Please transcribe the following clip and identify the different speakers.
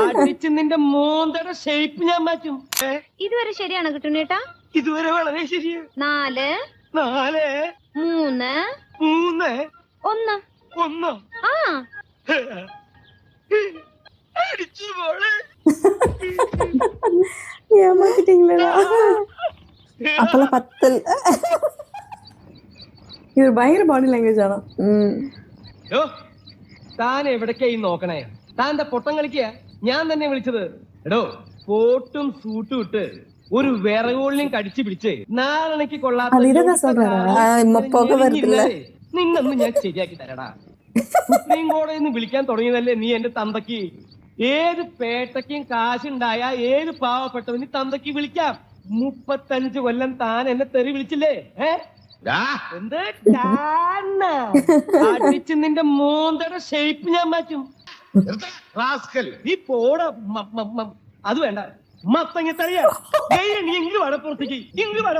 Speaker 1: അടിച്ച് നിന്റെ മോന്തയുടെ ഷേപ്പ് ഞാൻ മാറ്റും.
Speaker 2: ഇതുവരെ ശരിയാണോ കിട്ടുന്നേട്ടാ?
Speaker 1: ഇതുവരെ വളരെ ശരിയാ.
Speaker 2: 4
Speaker 1: 4
Speaker 2: 3
Speaker 1: 3
Speaker 2: 1
Speaker 1: 1
Speaker 2: ആ
Speaker 1: അടിച്ചു മോളെ.
Speaker 3: ஏமாத்திட்டீங்களா? அப்பெல்லாம் 10 இது பயங்கர பாடி லாங்குവേജ് ആണ്.
Speaker 1: താൻ എവിടേക്കായി നോക്കണേ? താന്റെ പൊട്ടം കളിക്കുക. ഞാൻ തന്നെ വിളിച്ചത്. എടോ കോട്ടും സൂട്ടും ഇട്ട് ഒരു വിറകോളിനും കടിച്ചു പിടിച്ച് നാലണയ്ക്ക് നിന്നൊന്നും ഞാൻ ശരിയാക്കി തരടാ. സുപ്രീം കോടതിയിൽ നിന്ന് വിളിക്കാൻ തുടങ്ങിയതല്ലേ നീ എന്റെ തന്തയ്ക്ക്? ഏത് പേട്ടയ്ക്കും കാശുണ്ടായ ഏത് പാവപ്പെട്ടവന് തന്തയ്ക്ക് വിളിക്കാം. 35 കൊല്ലം താൻ എന്നെ തെറി വിളിച്ചില്ലേ? എന്ത് അടിച്ച് നിന്റെ മോന്തയുടെ ഷേപ്പ് ഞാൻ മാറ്റും. നീ പോട. അത് വേണ്ട. മത്തങ്ങ തറിയാ നീ ഇങ്ങ് വട പുറത്തേക്ക് ഇങ്ങ് വട.